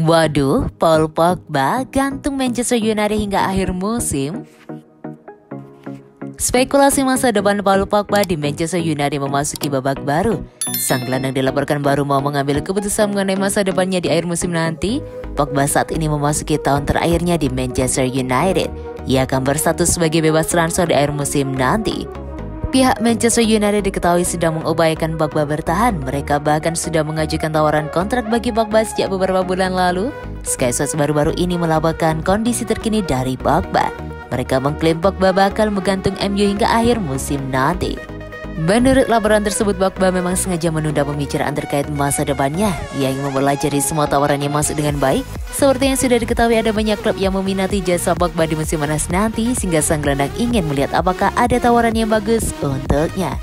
Waduh, Paul Pogba gantung Manchester United hingga akhir musim. Spekulasi masa depan Paul Pogba di Manchester United memasuki babak baru. Sang gelandang dilaporkan baru mau mengambil keputusan mengenai masa depannya di akhir musim nanti. Pogba saat ini memasuki tahun terakhirnya di Manchester United. Ia akan berstatus sebagai bebas transfer di akhir musim nanti. Pihak Manchester United diketahui sedang mengupayakan Pogba bertahan. Mereka bahkan sudah mengajukan tawaran kontrak bagi Pogba sejak beberapa bulan lalu. Sky Sports baru-baru ini melaporkan kondisi terkini dari Pogba. Mereka mengklaim Pogba bakal menggantung MU hingga akhir musim nanti. Menurut laporan tersebut, Pogba memang sengaja menunda pembicaraan terkait masa depannya. Ia ingin mempelajari semua tawaran yang masuk dengan baik. Seperti yang sudah diketahui, ada banyak klub yang meminati jasa Pogba di musim panas nanti, sehingga sang gelandang ingin melihat apakah ada tawaran yang bagus untuknya.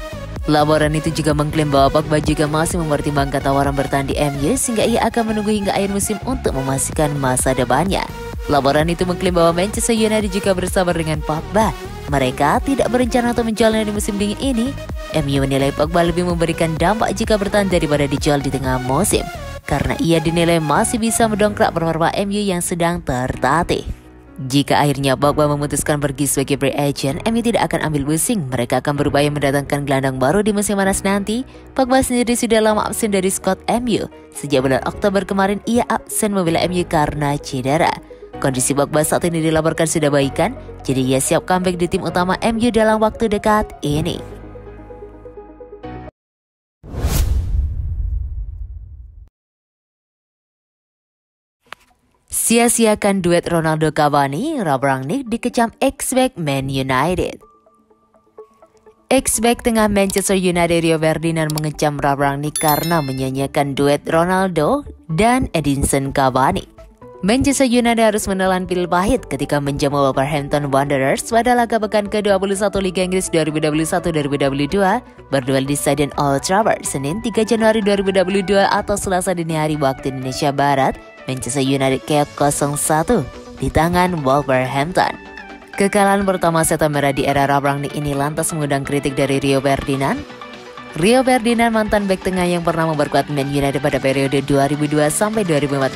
Laporan itu juga mengklaim bahwa Pogba juga masih mempertimbangkan tawaran bertahan di MU, sehingga ia akan menunggu hingga akhir musim untuk memastikan masa depannya. Laporan itu mengklaim bahwa Manchester United juga bersabar dengan Pogba. Mereka tidak berencana untuk menjualnya di musim dingin ini. MU menilai Pogba lebih memberikan dampak jika bertahan daripada dijual di tengah musim, karena ia dinilai masih bisa mendongkrak performa MU yang sedang tertatih. Jika akhirnya Pogba memutuskan pergi sebagai free agent, MU tidak akan ambil pusing. Mereka akan berupaya mendatangkan gelandang baru di musim panas nanti. Pogba sendiri sudah lama absen dari skuad MU. Sejak bulan Oktober kemarin, ia absen membela MU karena cedera. Kondisi Pogba saat ini dilaporkan sudah baikan, jadi ia siap comeback di tim utama MU dalam waktu dekat ini. Sia-siakan duet Ronaldo Cavani, Ralf Rangnick dikecam ex-back Man United. Ex-back tengah Manchester United Rio Ferdinand mengecam Ralf Rangnick karena menyanyiakan duet Ronaldo dan Edinson Cavani. Manchester United harus menelan pil pahit ketika menjamu Wolverhampton Wanderers pada laga pekan ke-21 Liga Inggris 2021-2022 berduel di Stadion Old Trafford Senin 3 Januari 2022 atau Selasa dini hari waktu Indonesia Barat. Manchester United keok 0-1 di tangan Wolverhampton. Kekalahan pertama setan merah di era Ralf Rangnick ini lantas mengundang kritik dari Rio Ferdinand. Rio Ferdinand, mantan bek tengah yang pernah memperkuat Man United pada periode 2002-2014,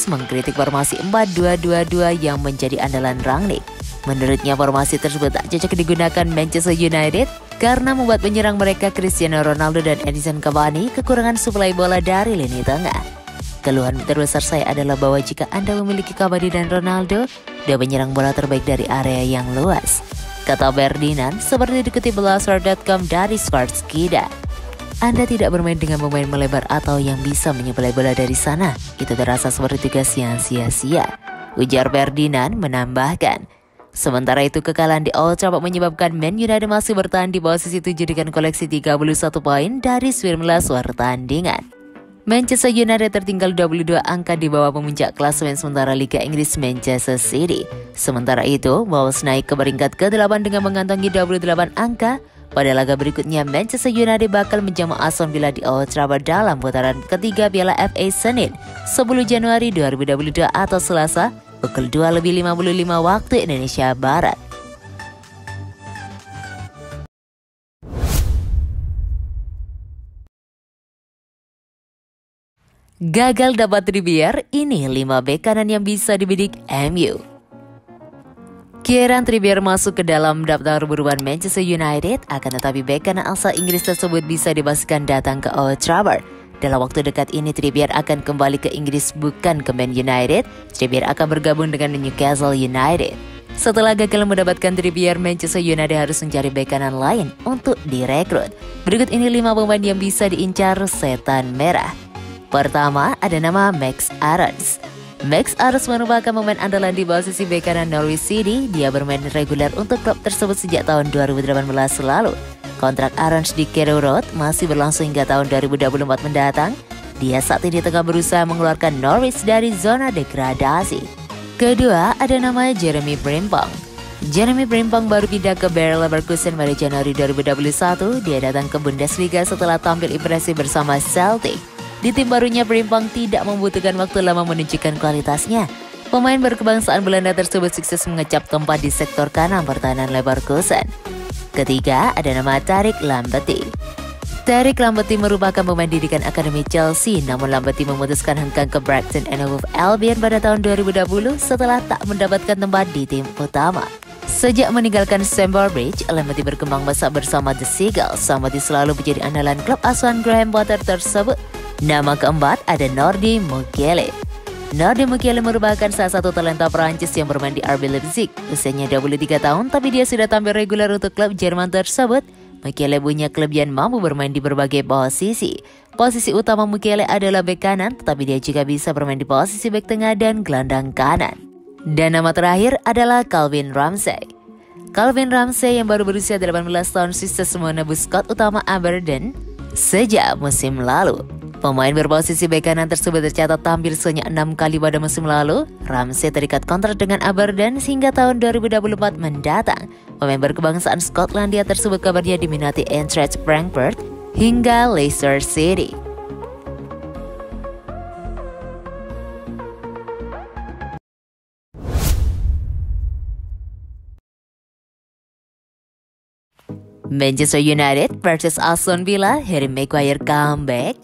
mengkritik formasi 4-2-2-2 yang menjadi andalan Rangnick. Menurutnya formasi tersebut tak cocok digunakan Manchester United karena membuat penyerang mereka Cristiano Ronaldo dan Edinson Cavani kekurangan suplai bola dari lini tengah. Keluhan terbesar saya adalah bahwa jika Anda memiliki Cavani dan Ronaldo, dia penyerang bola terbaik dari area yang luas, kata Ferdinand seperti dikutip Blasters.com dari Sportskida. Anda tidak bermain dengan pemain melebar atau yang bisa menyuplai bola dari sana. Itu terasa seperti tugas yang sia-sia, ujar Ferdinand menambahkan. Sementara itu, kekalahan di Old Trafford menyebabkan Man United masih bertahan di posisi 7 dengan koleksi 31 poin dari 19 pertandingan. Manchester United tertinggal 22 angka di bawah pemuncak klasemen sementara Liga Inggris Manchester City. Sementara itu, Wolves naik ke peringkat ke-8 dengan mengantongi 28 angka. Pada laga berikutnya, Manchester United bakal menjamu Aston Villa di Old Trafford dalam putaran ketiga Piala FA Senin 10 Januari 2022 atau Selasa pukul 2:55 waktu Indonesia Barat. Gagal dapat Trippier, ini 5 bek kanan yang bisa dibidik MU. Kieran Trippier masuk ke dalam daftar buruan Manchester United, akan tetapi bek kanan asal Inggris tersebut bisa dipastikan datang ke Old Trafford. Dalam waktu dekat ini Trippier akan kembali ke Inggris, bukan ke Man United. Trippier akan bergabung dengan Newcastle United. Setelah gagal mendapatkan Trippier, Manchester United harus mencari bek kanan lain untuk direkrut. Berikut ini 5 pemain yang bisa diincar setan merah. Pertama, ada nama Max Aarons. Max Aarons merupakan pemain andalan di posisi bek kanan Norwich City. Dia bermain reguler untuk klub tersebut sejak tahun 2018 lalu. Kontrak Aarons di Carrow Road masih berlangsung hingga tahun 2024 mendatang. Dia saat ini tengah berusaha mengeluarkan Norwich dari zona degradasi. Kedua, ada nama Jeremy Frimpong. Jeremy Frimpong baru pindah ke Bayer Leverkusen pada Januari 2021. Dia datang ke Bundesliga setelah tampil impresif bersama Celtic. Di tim barunya, Frimpong tidak membutuhkan waktu lama menunjukkan kualitasnya. Pemain berkebangsaan Belanda tersebut sukses mengecap tempat di sektor kanan pertahanan Leverkusen. Ketiga, ada nama Tariq Lamptey. Tariq Lamptey merupakan pemain didikan Akademi Chelsea, namun Lamptey memutuskan hengkang ke Brighton and Hove Albion pada tahun 2020 setelah tak mendapatkan tempat di tim utama. Sejak meninggalkan Stamford Bridge, Lamptey berkembang pesat bersama The Seagulls. Lamptey selalu menjadi andalan klub asuhan Graham Potter tersebut. Nama keempat ada Nordi Mukiele. Nordi Mukiele merupakan salah satu talenta Perancis yang bermain di RB Leipzig. Usianya 23 tahun, tapi dia sudah tampil reguler untuk klub Jerman tersebut. Mukiele punya kelebihan mampu bermain di berbagai posisi. Posisi utama Mukiele adalah bek kanan, tetapi dia juga bisa bermain di posisi bek tengah dan gelandang kanan. Dan nama terakhir adalah Calvin Ramsey. Calvin Ramsey yang baru berusia 18 tahun sukses menebus skuad utama Aberdeen sejak musim lalu. Pemain berposisi bek kanan tersebut tercatat tampil sebanyak 6 kali pada musim lalu. Ramsey terikat kontrak dengan Aberdeen hingga tahun 2024 mendatang. Pemain berkebangsaan Skotlandia tersebut kabarnya diminati Eintracht Frankfurt hingga Leicester City. Manchester United versus Aston Villa, Harry Maguire comeback.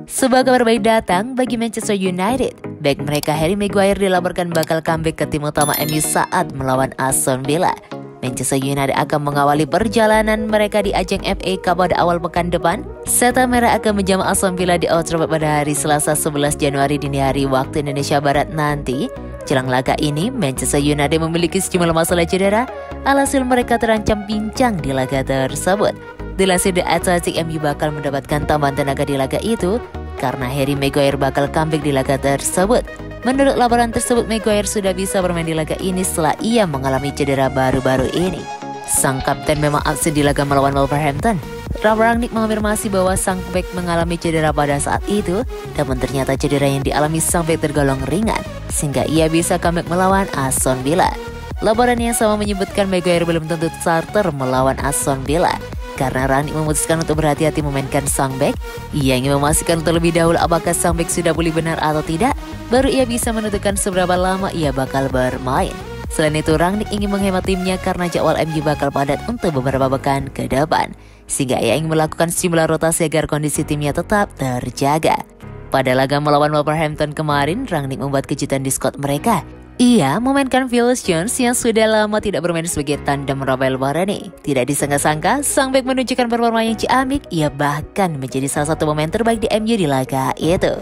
Sebuah kabar baik datang bagi Manchester United. Bek mereka Harry Maguire dilaporkan bakal comeback ke tim utama MU saat melawan Aston Villa. Manchester United akan mengawali perjalanan mereka di ajang FA Cup pada awal pekan depan. Setan Merah akan menjamu Aston Villa di Old Trafford pada hari Selasa 11 Januari dini hari waktu Indonesia Barat nanti. Jelang laga ini, Manchester United memiliki sejumlah masalah cedera. Alhasil mereka terancam pincang di laga tersebut. Dilansir The Athletic, MU bakal mendapatkan tambahan tenaga di laga itu karena Harry Maguire bakal comeback di laga tersebut. Menurut laporan tersebut, Maguire sudah bisa bermain di laga ini setelah ia mengalami cedera baru-baru ini. Sang kapten memang absen di laga melawan Wolverhampton. Ralf Rangnick mengonfirmasi bahwa sang bek mengalami cedera pada saat itu, namun ternyata cedera yang dialami sang bek tergolong ringan, sehingga ia bisa comeback melawan Aston Villa. Laporan yang sama menyebutkan Maguire belum tentu starter melawan Aston Villa. Karena Rangnick memutuskan untuk berhati-hati memainkan sang bek, ia ingin memastikan terlebih dahulu apakah sang bek sudah pulih benar atau tidak, baru ia bisa menentukan seberapa lama ia bakal bermain. Selain itu, Rangnick ingin menghemat timnya karena jadwal MU bakal padat untuk beberapa pekan ke depan, sehingga ia ingin melakukan sejumlah rotasi agar kondisi timnya tetap terjaga. Pada laga melawan Wolverhampton kemarin, Rangnick membuat kejutan di skuad mereka. Ia memainkan Phil Jones yang sudah lama tidak bermain sebagai tandem Rafael Varane. Tidak disangka-sangka, sang bek menunjukkan performa yang ciamik. Ia bahkan menjadi salah satu pemain terbaik di MU di laga itu.